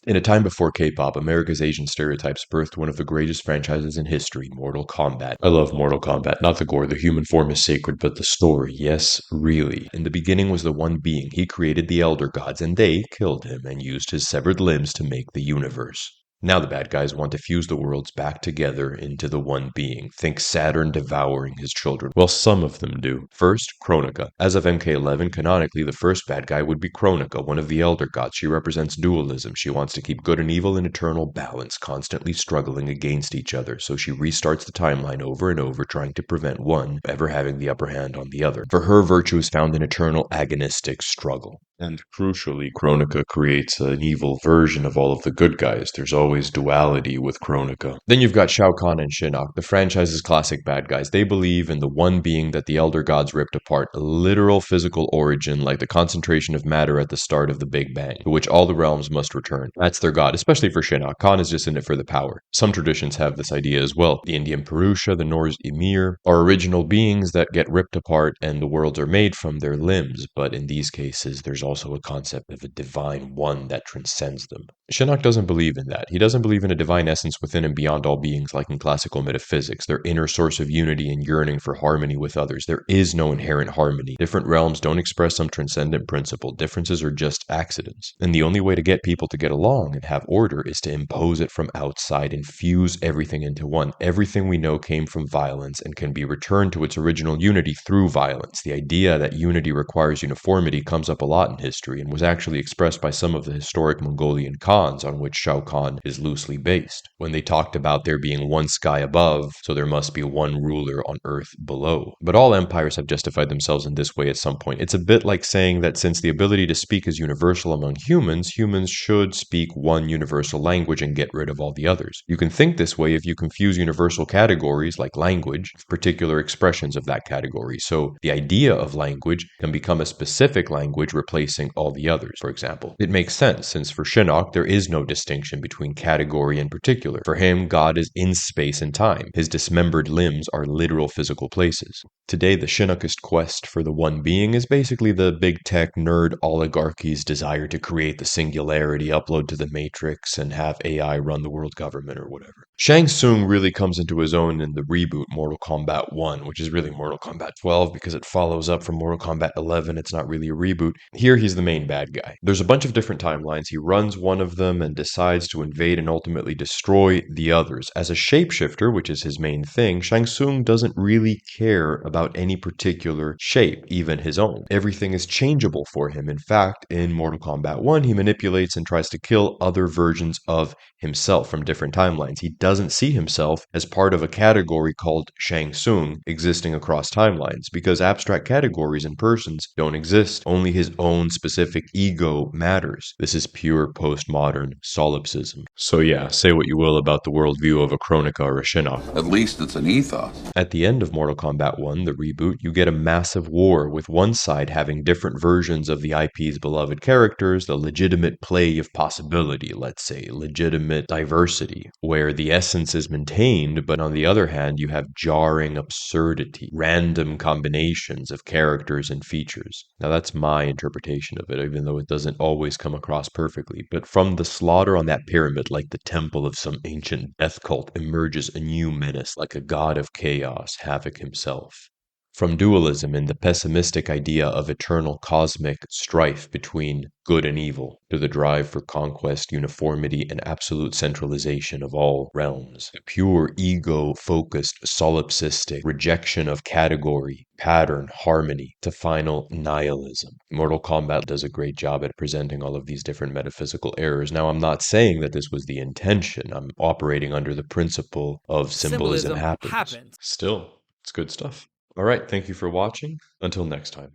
In a time before K-pop, America's Asian stereotypes birthed one of the greatest franchises in history, Mortal Kombat. I love Mortal Kombat, not the gore, the human form is sacred, but the story, yes, really. In the beginning was the one being. He created the Elder Gods, and they killed him and used his severed limbs to make the universe. Now the bad guys want to fuse the worlds back together into the one being. Think Saturn devouring his children. Well, some of them do. First, Kronika. As of MK11, canonically, the first bad guy would be Kronika, one of the Elder Gods. She represents dualism. She wants to keep good and evil in eternal balance, constantly struggling against each other. So she restarts the timeline over and over, trying to prevent one ever having the upper hand on the other. For her, virtue is found in eternal agonistic struggle. And crucially, Kronika creates an evil version of all of the good guys. There's always duality with Kronika. Then you've got Shao Kahn and Shinnok, the franchise's classic bad guys. They believe in the one being that the Elder Gods ripped apart, a literal physical origin like the concentration of matter at the start of the Big Bang, to which all the realms must return. That's their god, especially for Shinnok. Khan is just in it for the power. Some traditions have this idea as well. The Indian Purusha, the Norse Ymir, are original beings that get ripped apart and the worlds are made from their limbs, but in these cases there's also a concept of a divine one that transcends them. Shinnok doesn't believe in that. He doesn't believe in a divine essence within and beyond all beings like in classical metaphysics, their inner source of unity and yearning for harmony with others. There is no inherent harmony. Different realms don't express some transcendent principle. Differences are just accidents. And the only way to get people to get along and have order is to impose it from outside and fuse everything into one. Everything we know came from violence and can be returned to its original unity through violence. The idea that unity requires uniformity comes up a lot in history and was actually expressed by some of the historic Mongolian Khans on which Shao Kahn is loosely based, when they talked about there being one sky above, so there must be one ruler on earth below. But all empires have justified themselves in this way at some point. It's a bit like saying that since the ability to speak is universal among humans, humans should speak one universal language and get rid of all the others. You can think this way if you confuse universal categories like language with particular expressions of that category. So the idea of language can become a specific language replacing all the others, for example. It makes sense since for Shinnok there is no distinction between category and particular. For him, God is in space and time. His dismembered limbs are literal physical places. Today, the Shinnokist quest for the one being is basically the big tech nerd oligarchy's desire to create the singularity, upload to the Matrix, and have AI run the world government or whatever. Shang Tsung really comes into his own in the reboot Mortal Kombat 1, which is really Mortal Kombat 12 because it follows up from Mortal Kombat 11. It's not really a reboot. Here he's the main bad guy. There's a bunch of different timelines. He runs one of them and decides to invade and ultimately destroy the others. As a shapeshifter, which is his main thing, Shang Tsung doesn't really care about any particular shape, even his own. Everything is changeable for him. In fact, in Mortal Kombat 1, he manipulates and tries to kill other versions of himself from different timelines. He doesn't see himself as part of a category called Shang Tsung existing across timelines because abstract categories and persons don't exist. Only his own specific ego matters. This is pure postmodern solipsism. So yeah, say what you will about the worldview of a Kronika or a Shinnok. At least it's an ethos. At the end of Mortal Kombat 1, the reboot, you get a massive war with one side having different versions of the IP's beloved characters, the legitimate play of possibility, let's say, legitimate diversity, where the essence is maintained, but on the other hand, you have jarring absurdity, random combinations of characters and features. Now that's my interpretation of it, even though it doesn't always come across perfectly. But from the slaughter on that pyramid, like the temple of some ancient death cult, emerges a new menace, like a god of chaos, Havoc himself. From dualism and the pessimistic idea of eternal cosmic strife between good and evil, to the drive for conquest, uniformity, and absolute centralization of all realms, the pure ego-focused, solipsistic rejection of category, pattern, harmony, to final nihilism. Mortal Kombat does a great job at presenting all of these different metaphysical errors. Now, I'm not saying that this was the intention. I'm operating under the principle of symbolism happens. Still, it's good stuff. All right, thank you for watching. Until next time.